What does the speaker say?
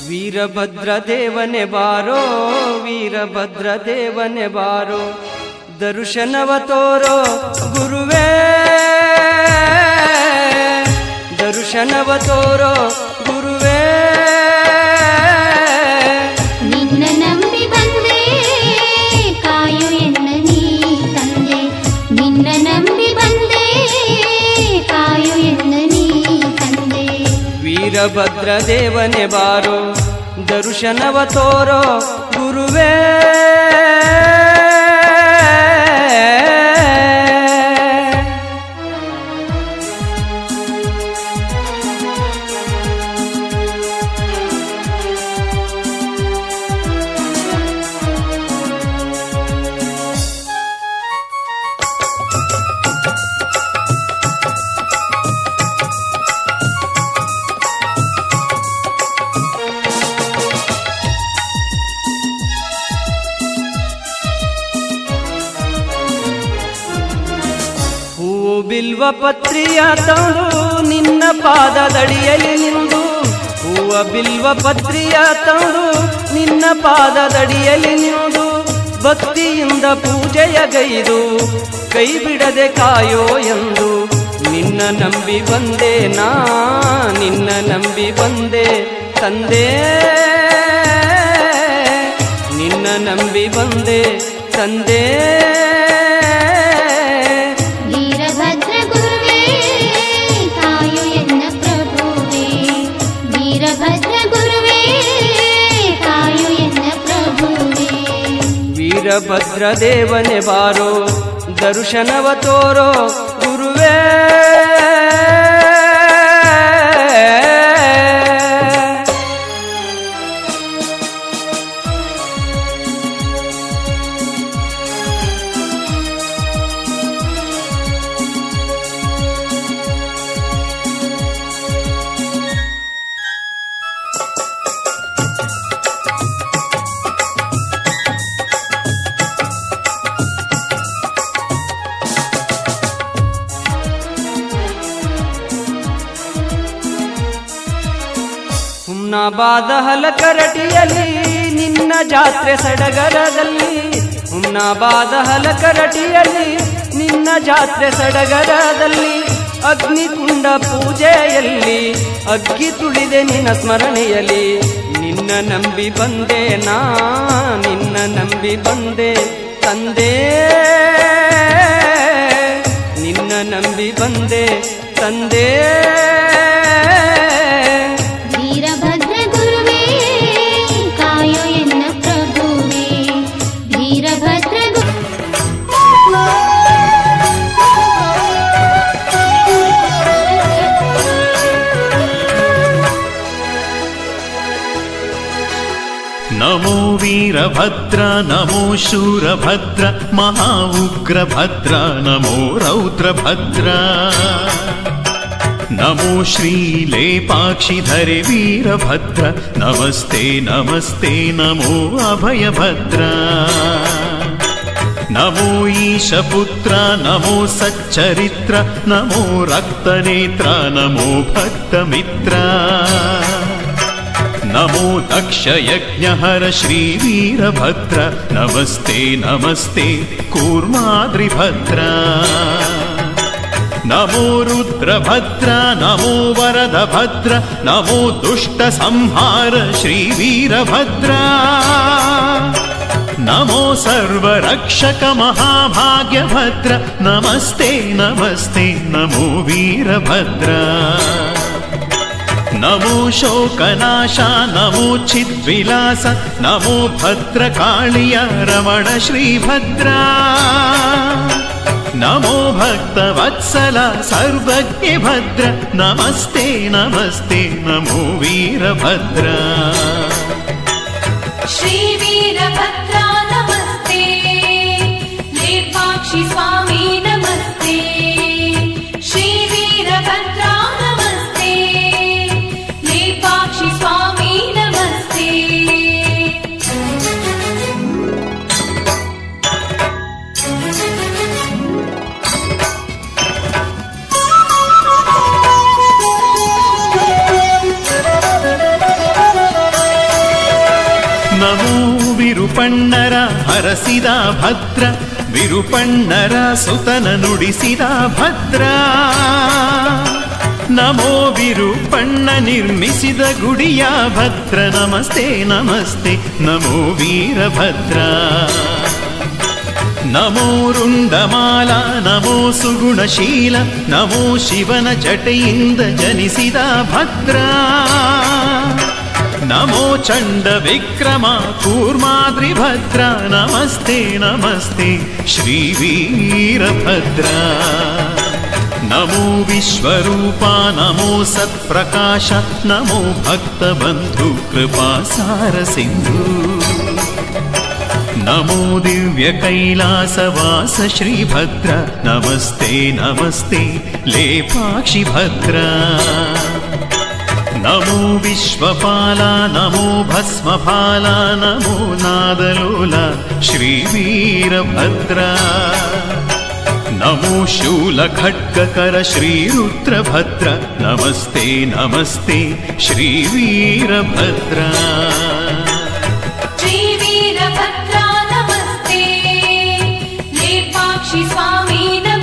ವೀರಭದ್ರ ದೇವನೆ ಬಾರೋ, ವೀರಭದ್ರ ದೇವನೆ ಬಾರೋ, ದರ್ಶನವ ತೋರೋ ಗುರುವೇ, ದರ್ಶನವ ತೋರೋ ಗುರುವೇ. ನಿನ್ನ ನಂಬಿ ಬಂದೆ ಕಾಯು ಎನ್ನ ನೀ ತಂದೆ, ನಿನ್ನ ನಂಬಿ ಬಂದೆ ಕಾಯು ಎನ್ನ ನೀ ತಂದೆ. ವೀರಭದ್ರ ದೇವನೆ ಬಾರೋ, ದರ್ಶನವ ತೋರೋ ಗುರುವೇ. ಬಿಲ್ವ ಪತ್ರಿಯ ತಂದು ನಿನ್ನ ಪಾದದಡಿಯಲ್ಲಿ ನಿಂದು, ಹೂವ ಬಿಲ್ವ ಪತ್ರಿಯ ತಂದು ನಿನ್ನ ಪಾದದಡಿಯಲ್ಲಿ ನಿಂದು, ಭಕ್ತಿಯಿಂದ ಪೂಜೆಯ ಗೈದು ಕೈ ಬಿಡದೆ ಕಾಯೋ ಎಂದು ನಿನ್ನ ನಂಬಿ ಬಂದೆ ನಾ, ನಿನ್ನ ನಂಬಿ ಬಂದೆ ತಂದೆ, ನಿನ್ನ ನಂಬಿ ಬಂದೆ ತಂದೆ. ವೀರಭದ್ರ ದೇವನೆ ಬಾರೋ, ದರ್ಶನವ ತೋರೋ ಗುರುವೇ. ಹುಮ್ನಾಬಾದ ಹಲಕರಟಿಯಲ್ಲಿ ನಿನ್ನ ಜಾತ್ರೆ ಸಡಗರದಲ್ಲಿ, ಹುಮ್ನಾಬಾದ ಹಲಕರಟಿಯಲ್ಲಿ ನಿನ್ನ ಜಾತ್ರೆ ಸಡಗರದಲ್ಲಿ, ಅಗ್ನಿಕುಂಡ ಪೂಜೆಯಲ್ಲಿ ಅಗ್ಗಿ ತುಳಿದೆ ನಿನ್ನ ಸ್ಮರಣೆಯಲ್ಲಿ, ನಿನ್ನ ನಂಬಿ ಬಂದೆ ನಾ, ನಿನ್ನ ನಂಬಿ ಬಂದೆ ತಂದೆ, ನಿನ್ನ ನಂಬಿ ಬಂದೆ ತಂದೆ. ವೀರಭದ್ರ ಗುರುವೇ ಕಾಯೋ ಎನ್ನ ಪ್ರಭುವೇ, ವೀರಭದ್ರ ನಮೋ ವೀರಭದ್ರ, ನಮೋ ಶೂರಭದ್ರ, ಮಹಾ ಉಗ್ರಭದ್ರ, ನಮೋ ರೌದ್ರಭದ್ರ, ನಮೋ ಶ್ರೀಲೇಪಾಕ್ಷಿಧರೆ ವೀರಭದ್ರ, ನಮಸ್ತೆ ನಮಸ್ತೆ ನಮೋ ಅಭಯಭದ್ರ, ನಮೋ ಈಶಪುತ್ರ, ನಮೋ ಸಚ್ಚರಿತ್ರ, ನಮೋ ರಕ್ತನೇತ್ರ, ನಮೋ ಭಕ್ತಮಿತ್ರ, ನಮೋ ದಕ್ಷಯಜ್ಞಹರ ಶ್ರೀ ವೀರಭದ್ರ, ನಮಸ್ತೆ ನಮಸ್ತೆ ಕೂರ್ಮಾದ್ರಿಭದ್ರ, ನಮೋ ರುದ್ರಭದ್ರ, ನಮೋ ವರದಭದ್ರ, ನಮೋ ದುಷ್ಟ ಸಂಹಾರ ಶ್ರೀ ವೀರಭದ್ರ, ನಮೋ ಸರ್ವರಕ್ಷಕ ಮಹಾಭಾಗ್ಯಭದ್ರ, ನಮಸ್ತೆ ನಮಸ್ತೆ ನಮೋ ವೀರಭದ್ರ, ನಮೋ ಶೋಕನಾಶ, ನಮೋ ಚಿದ್ವಿಲಾಸ, ನಮೋ ಭದ್ರಕಾಳಿಯ ರಮಣ ಶ್ರೀಭದ್ರ, ನಮೋ ಭಕ್ತವತ್ಸಲ ಸರ್ವಜ್ಞ ಭದ್ರ, ನಮಸ್ತೆ ನಮಸ್ತೆ ನಮೋ ವೀರಭದ್ರ. ಶ್ರೀ ವೀರಭದ್ರ ನಮಸ್ತೆ, ಲೇಪಾಕ್ಷಿ ಸ್ವಾಮಿ ನಮಸ್ತೆ, ಶ್ರೀ ವೀರಭದ್ರ ನಮಸ್ತೆ, ಲೇಪಾಕ್ಷಿ ಸ್ವಾಮಿ ನಮಸ್ತೆ. ವಿರೂಪಣ್ಣರ ಹರಸಿದ ಭದ್ರ, ವಿರೂಪಣ್ಣರ ಸುತನ ನುಡಿಸಿದ ಭದ್ರ. ನಮೋ ವಿರೂಪಣ್ಣ ನಿರ್ಮಿಸಿದ ಗುಡಿಯ ಭದ್ರ, ನಮಸ್ತೆ ನಮಸ್ತೆ ನಮೋ ವೀರಭದ್ರ. ನಮೋ ರುಂಡಮಾಲ ನಮೋ ಸುಗುಣಶೀಲ, ನಮೋ ಶಿವನ ಜಟೆಯಿಂದ ಜನಿಸಿದ ಭದ್ರ. ನಮೋ ಚಂಡ ವಿಕ್ರಮ ಕೂರ್ಮಾದ್ರಿ ಭದ್ರ, ನಮಸ್ತೆ ನಮಸ್ತೆ ಶ್ರೀ ವೀರಭದ್ರ. ನಮೋ ವಿಶ್ವರೂಪ ನಮೋ ಸತ್ಪ್ರಕಾಶ, ನಮೋ ಭಕ್ತಬಂಧು ಕೃಪಾಸಾರ ಸಿಂಧು. ನಮೋ ದಿವ್ಯ ಕೈಲಾಸವಾಸ ಶ್ರೀಭದ್ರ, ನಮಸ್ತೆ ನಮಸ್ತೆ ಲೇಪಾಕ್ಷಿ ಭದ್ರ. ನಮೋ ವಿಶ್ವಪಾಲ ನಮೋ ಭಸ್ಮಪಾಲ, ನಮೋ ನಾದಲೋಲ ಶ್ರೀ ವೀರಭದ್ರ. ನಮೋ ಶೂಲಖಡ್ಗಕರ ಶ್ರೀ ರುದ್ರಭದ್ರ, ನಮಸ್ತೆ ನಮಸ್ತೆ ಶ್ರೀ ವೀರಭದ್ರ. ಶ್ರೀ ವೀರಭದ್ರ ನಮಸ್ತೆ, ಲೇಪಾಕ್ಷಿ ಸ್ವಾಮಿ ನಮಸ್ತೆ.